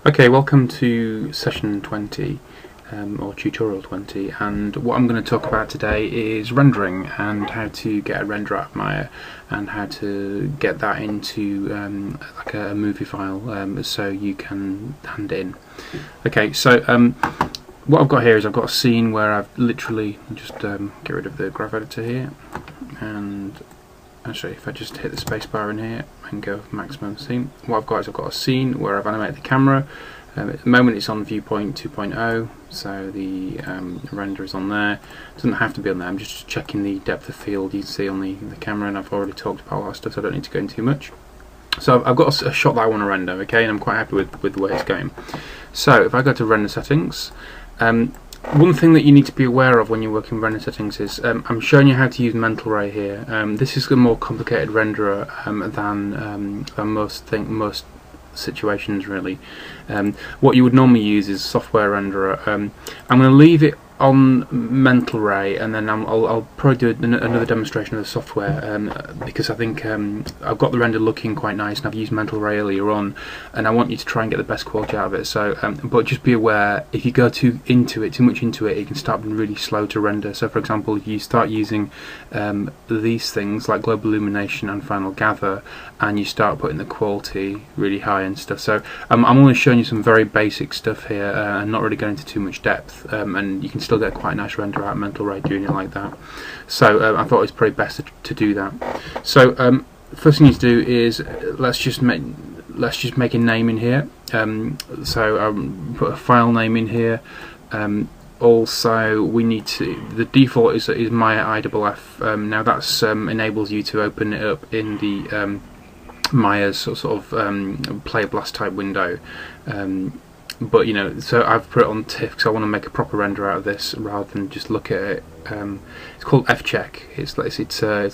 Okay, welcome to session 20 or tutorial 20, and what I'm going to talk about today is rendering and how to get a render out of Maya and how to get that into like a movie file so you can hand it in. Okay, so what I've got here is I've got a scene where I've literally just get rid of the graph editor here, and actually if I just hit the spacebar in here and go maximum scene, what I've got is I've got a scene where I've animated the camera. At the moment it's on viewpoint 2.0, so the render is on there. It doesn't have to be on there, I'm just checking the depth of field you can see on the camera, and I've already talked about all that stuff so I don't need to go into too much. So I've got a shot that I want to render, okay, and I'm quite happy with the way it's going. So if I go to render settings, one thing that you need to be aware of when you're working with render settings is I'm showing you how to use Mental Ray here. This is a more complicated renderer than most situations really. What you would normally use is software renderer. I'm going to leave it on Mental Ray, and then I'll probably do another demonstration of the software because I think I've got the render looking quite nice, and I've used Mental Ray earlier on, and I want you to try and get the best quality out of it. So, but just be aware, if you go too much into it, it can start being really slow to render. So, for example, if you start using these things like Global Illumination and Final Gather, and you start putting the quality really high and stuff. So, I'm only showing you some very basic stuff here, and not really going into too much depth, and you can still get quite a nice render out of Mental Ray doing it like that. So I thought it was probably best to do that. So first thing you need to do is let's just make a name in here. So put a file name in here. Also, we need to. The default is Maya IFF. Now that's enables you to open it up in the Maya's sort of Play Blast type window. But you know, so I've put it on TIFF because I want to make a proper render out of this rather than just look at it. It's called fcheck. It's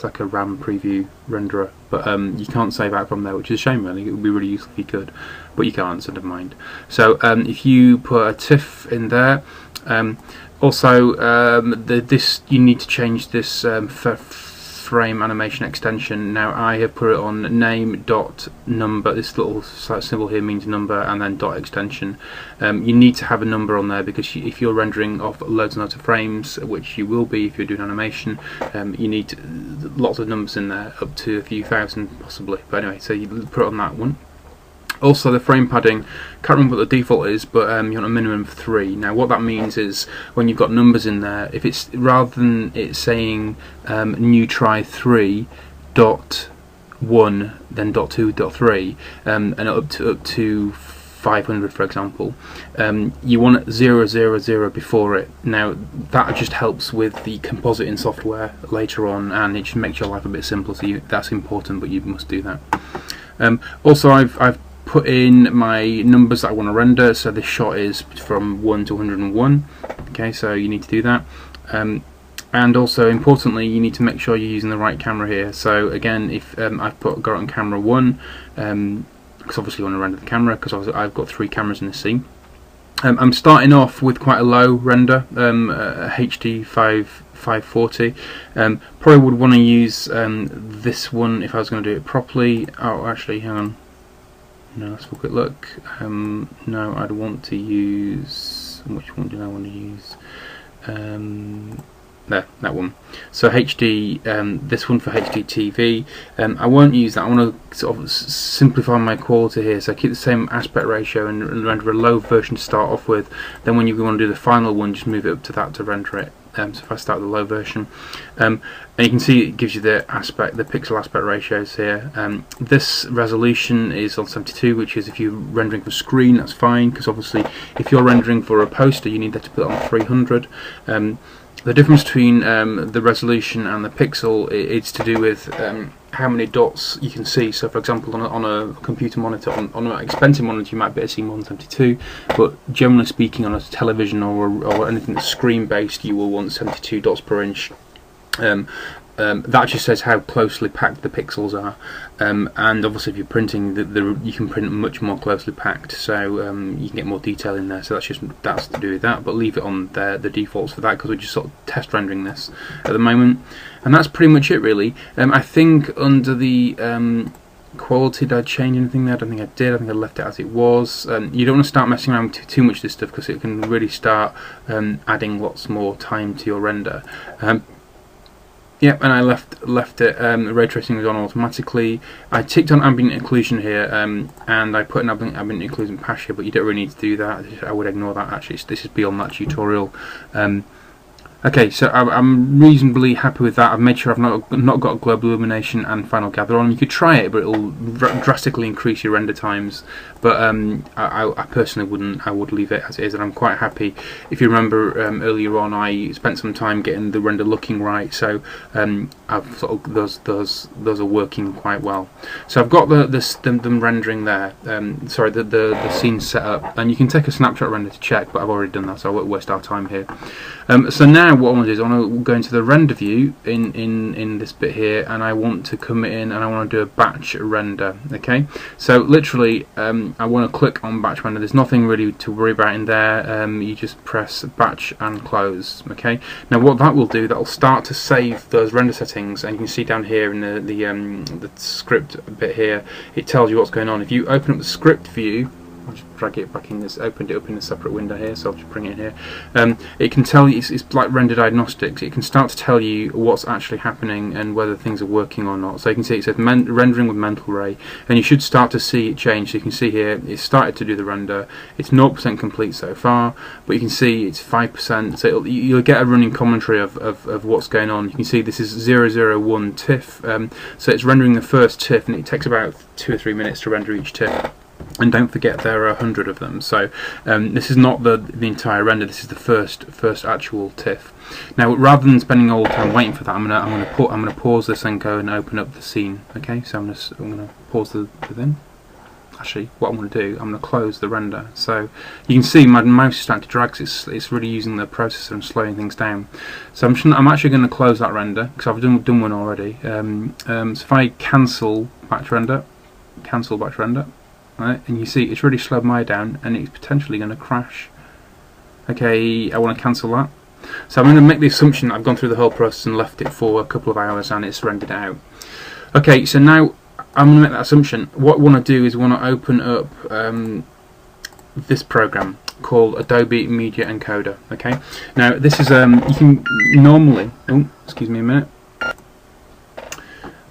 like a RAM preview renderer, but you can't save out from there, which is a shame really. It would be really useful if you could, but you can't, so never mind. So if you put a TIFF in there, also this you need to change this frame animation extension. Now I have put it on name.number. This little symbol here means number, and then dot extension. You need to have a number on there because if you're rendering off loads and loads of frames, which you will be if you're doing animation, you need lots of numbers in there, up to a few thousand possibly. But anyway, so you put it on that one. Also, the frame padding, can't remember what the default is, but you want a minimum of 3. Now what that means is when you've got numbers in there, if it's rather than it saying new try 3 dot 1 then dot 2 dot 3 and up to 500 for example, you want 000 before it. Now that just helps with the compositing software later on, and it just makes your life a bit simpler, so that's important, but you must do that. Also I've put in my numbers that I want to render, so this shot is from 1 to 101. Okay, so you need to do that. And also importantly, you need to make sure you're using the right camera here. So again, if I've got it on camera 1, because obviously you want to render the camera, because I've got 3 cameras in the scene. I'm starting off with quite a low render, HD 540. Probably would want to use this one if I was going to do it properly. Oh, actually, hang on. No, let's have a quick look. No, I'd want to use. Which one do I want to use? There, that one. So HD, this one for HD TV. I won't use that. I want to sort of simplify my quality here, so keep the same aspect ratio and render a low version to start off with. Then when you want to do the final one, just move it up to that to render it. So if I start with the low version, and you can see it gives you the pixel aspect ratios here. This resolution is on 72, which is if you're rendering for screen, that's fine, because obviously if you're rendering for a poster, you need that to put it on 300. The difference between the resolution and the pixel, it's to do with how many dots you can see. So for example, on a computer monitor, on an expensive monitor, you might be able to see more than 72, but generally speaking on a television or anything that's screen based, you will want 72 dots per inch. That just says how closely packed the pixels are, and obviously if you're printing, you can print much more closely packed, so you can get more detail in there. So that's to do with that. But leave it on the defaults for that, because we're just sort of test rendering this at the moment, and that's pretty much it really. I think under the quality, did I change anything there? I don't think I did. I think I left it as it was. You don't want to start messing around with too much of this stuff, because it can really start adding lots more time to your render. Yep, and I left it. Ray tracing was on automatically. I ticked on ambient occlusion here, and I put an ambient occlusion patch here, but you don't really need to do that. I would ignore that. Actually, this is beyond that tutorial. Okay, so I'm reasonably happy with that. I've made sure I've not got global illumination and final gather on. You could try it, but it'll drastically increase your render times. But I personally wouldn't. I would leave it as it is, and I'm quite happy. If you remember earlier on, I spent some time getting the render looking right, so I've sort of, those are working quite well. So I've got them rendering there. Sorry, the scene set up, and you can take a snapshot render to check, but I've already done that, so I won't waste our time here. So now what I want to do is I want to go into the render view in this bit here, and I want to come in and I want to do a batch render. Okay, so literally I want to click on batch render. There's nothing really to worry about in there. You just press batch and close. Okay, now what that will do, that will start to save those render settings, and you can see down here in the script bit here, it tells you what's going on. If you open up the script view, I'll just drag it back in this, opened it up in a separate window here, so I'll just bring it in here. It can tell you, it's like render diagnostics, it can start to tell you what's actually happening and whether things are working or not. So you can see it says rendering with Mental Ray, and you should start to see it change. So you can see here, it's started to do the render, it's 0% complete so far, but you can see it's 5%, so you'll get a running commentary of what's going on. You can see this is 001 TIFF, so it's rendering the first TIFF, and it takes about 2 or 3 minutes to render each TIFF. And don't forget there are 100 of them. So this is not the entire render. This is the first actual TIFF. Now, rather than spending all the time waiting for that, I'm gonna pause this and go and open up the scene. Okay, so I'm gonna pause the thing. Actually, what I'm going to do, I'm going to close the render. So you can see my mouse is starting to drag. It's really using the processor and slowing things down. So I'm actually going to close that render because I've done one already. So if I cancel batch render, right, and you see it's really slowed mine down, and it's potentially going to crash. Okay, I want to cancel that. So I'm going to make the assumption that I've gone through the whole process and left it for a couple of hours and it's rendered out. Okay, so now I'm going to make that assumption. What I want to do is I want to open up this program called Adobe Media Encoder. Okay, now this is you can normally. Oh, excuse me a minute.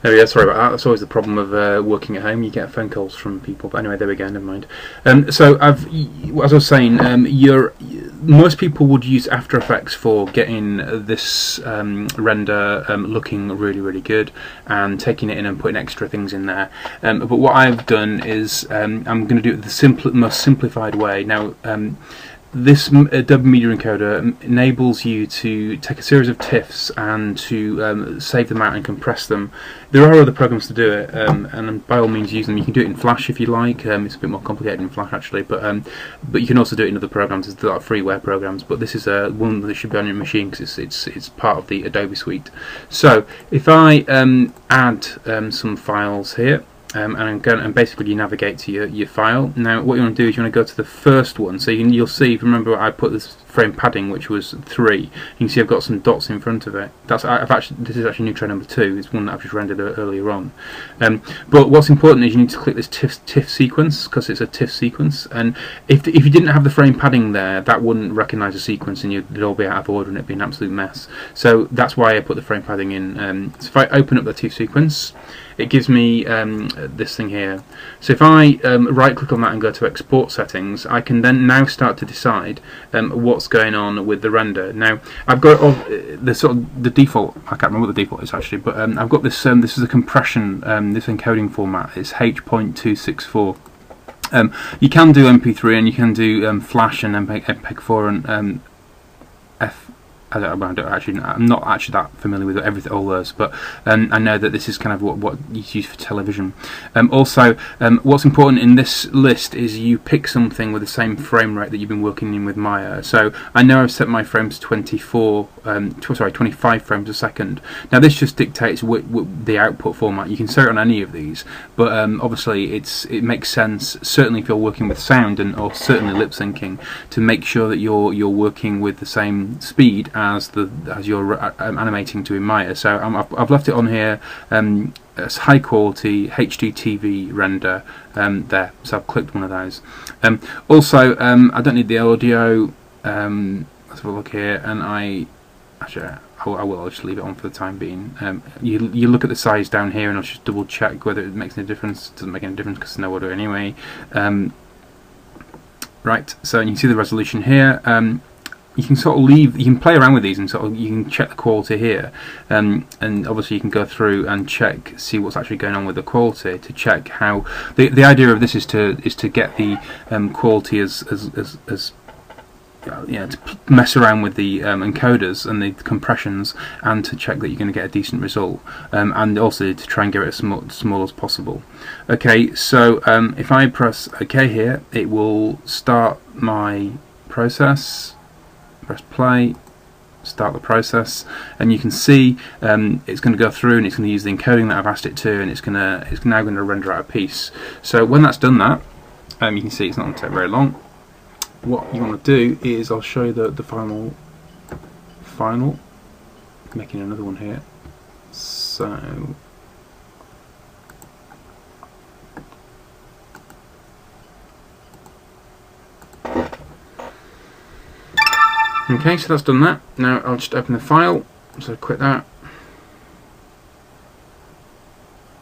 There we go, sorry about that. That's always the problem of working at home. You get phone calls from people. But anyway, there we go, never mind. So as I was saying, most people would use After Effects for getting this render looking really, really good and taking it in and putting extra things in there. But what I've done is I'm going to do it the most simplified way. Now, this Adobe Media Encoder enables you to take a series of TIFFs and to save them out and compress them. There are other programs to do it, and by all means use them. You can do it in Flash if you like. It's a bit more complicated in Flash actually, but you can also do it in other programs. There's a lot of freeware programs, but this is one that should be on your machine because it's part of the Adobe suite. So if I add some files here. And basically you navigate to your file. Now what you want to do is you want to go to the first one. So you'll see, if you remember, I put this frame padding which was 3. You can see I've got some dots in front of it. This is actually Neutron number 2. It's one that I've just rendered earlier on. But what's important is you need to click this TIFF sequence because it's a TIFF sequence. And if you didn't have the frame padding there, that wouldn't recognise a sequence and it'd all be out of order and it'd be an absolute mess. So that's why I put the frame padding in. So if I open up the TIFF sequence, it gives me this thing here. So if I right click on that and go to export settings, I can then now start to decide what's going on with the render. Now I've got the default, I can't remember what the default is actually, but I've got this this is a compression, this encoding format. It's H.264. You can do MP3 and you can do Flash and MPEG-4 and I'm not actually that familiar with all those, but I know that this is kind of what is used for television. Also, what's important in this list is you pick something with the same frame rate that you've been working in with Maya. So I know I've set my frames to 25 frames a second. Now this just dictates the output format. You can set it on any of these, but obviously it makes sense, certainly if you're working with sound or certainly lip syncing, to make sure that you're working with the same speed as you're animating to in Maya. So I've left it on here as high quality HDTV render there. So I've clicked one of those. Also, I don't need the audio. Let's have a look here, and I will just leave it on for the time being. You look at the size down here, and I'll just double check whether it makes any difference. It doesn't make any difference because there's no audio anyway. Right, so you can see the resolution here. You can sort of you can play around with these and you can check the quality here, and obviously you can go through and see what's actually going on with the quality to check how. The idea of this is to get the quality as to mess around with the encoders and the compressions, and to check that you're going to get a decent result, and also to try and get it as small as possible. Okay, so if I press OK here, it will start my process. Press play, start the process, and you can see it's going to go through and it's going to use the encoding that I've asked it to, and it's now going to render out a piece. So when that's done that, you can see it's not going to take very long. What you want to do is, I'll show you the final, making another one here. So okay, so that's done that. Now I'll just open the file, so quit that.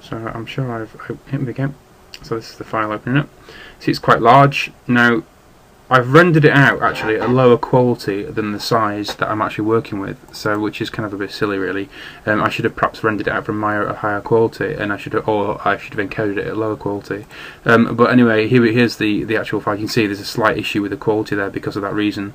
So I'm sure I've hit it again. So this is the file opening up. See, it's quite large. Now I've rendered it out actually at a lower quality than the size that I'm actually working with, so which is kind of a bit silly really. I should have perhaps rendered it out from Maya at a higher quality, and I should have encoded it at a lower quality. But anyway, here's the actual file. You can see there's a slight issue with the quality there because of that reason.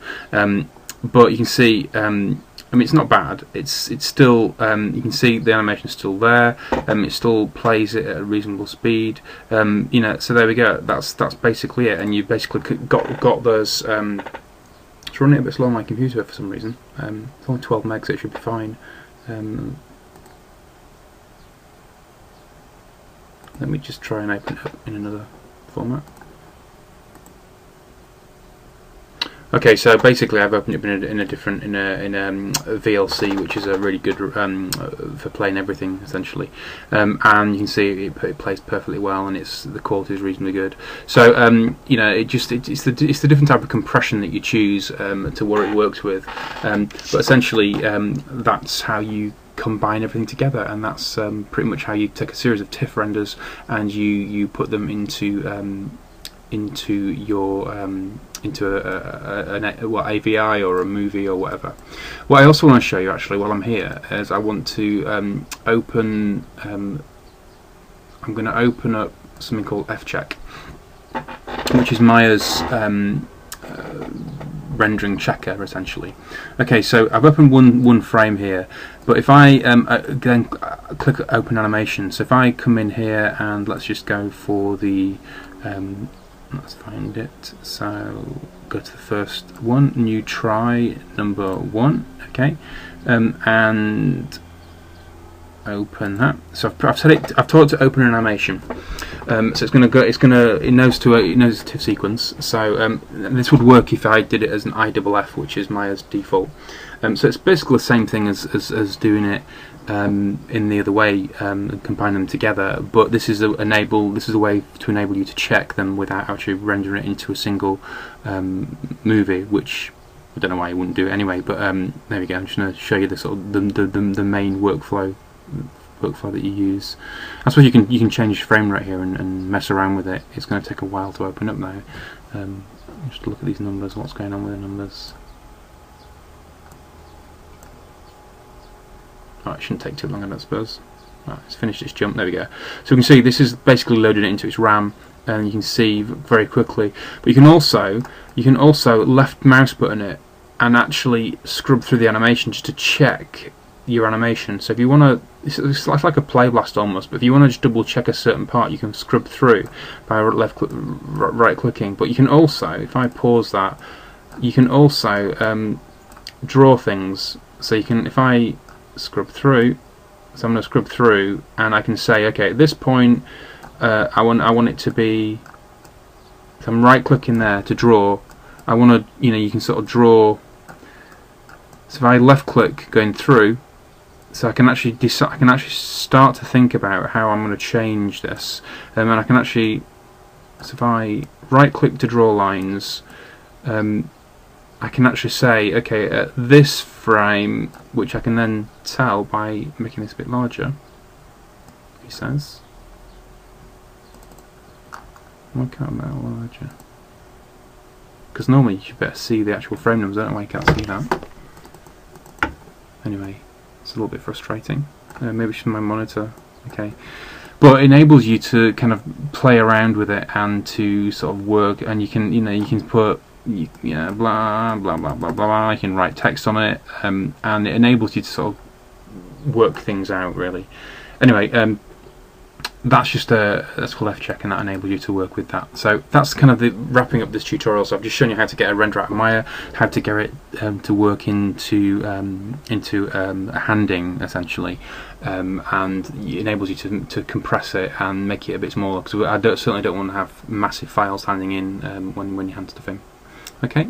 But you can see, I mean, it's not bad. It's still, you can see the animation's still there. It still plays it at a reasonable speed. So there we go. That's basically it. And you basically got those. It's running a bit slow on my computer for some reason. It's only 12 megs, so it should be fine. Let me just try and open it up in another format. Okay, so basically I've opened it in a VLC, which is a really good for playing everything essentially, and you can see it plays perfectly well, and the quality is reasonably good. So it's the different type of compression that you choose to what it works with, but essentially that's how you combine everything together, and that's pretty much how you take a series of TIFF renders and you put them into your an AVI or a movie or whatever. What I also want to show you actually while I'm here is I want to open. I'm going to open up something called FCheck, which is Maya's rendering checker essentially. Okay, so I've opened one frame here, but if I then click open animation, so if I come in here and let's just go for the let's find it. So go to the first one, new try number 1. Okay, and open that. So I've told it to open an animation. So it's going to go. It knows a TIFF sequence. So this would work if I did it as an IFF, which is Maya's default. So it's basically the same thing as doing it in the other way, combine them together. But this is a way to enable you to check them without actually rendering it into a single movie, which I don't know why you wouldn't do it anyway. But there we go. I'm just going to show you the sort of the main workflow that you use. I suppose you can change frame rate here and mess around with it. It's going to take a while to open up now. Just look at these numbers. What's going on with the numbers? Oh, it shouldn't take too long, I don't suppose. Right, it's finished its jump. There we go. So we can see this is basically loaded it into its RAM, and you can see very quickly. But you can also left mouse button it and actually scrub through the animation just to check your animation. So if you want to, it's like a play blast almost, but if you want to just double check a certain part, you can scrub through by right clicking. But you can also, if I pause that, you can also draw things. So you can, if I scrub through, so I'm going to scrub through, and I can say, okay, at this point I want it to be, so I'm right clicking there to draw. I want to, you can sort of draw So if I left click going through, so I can actually decide, I can actually start to think about how I'm going to change this, and I can actually, so if I right click to draw lines, I can actually say, okay, at this frame, which I can then tell by making this a bit larger, he says, why can't I make it larger? Because normally you should better see the actual frame numbers. I don't know why you can't see that. Anyway, it's a little bit frustrating. Maybe it's my monitor. Okay, but it enables you to kind of play around with it and to sort of work. And you can, you can put, blah blah blah blah blah. You can write text on it, and it enables you to sort of work things out really. Anyway, that's just that's called F-check, and that enables you to work with that. So that's kind of the wrapping up this tutorial. So I've just shown you how to get a render out of Maya, how to get it to work into a handing essentially, and it enables you to compress it and make it a bit smaller, because I certainly don't want to have massive files handing in when you hand stuff in. Okay.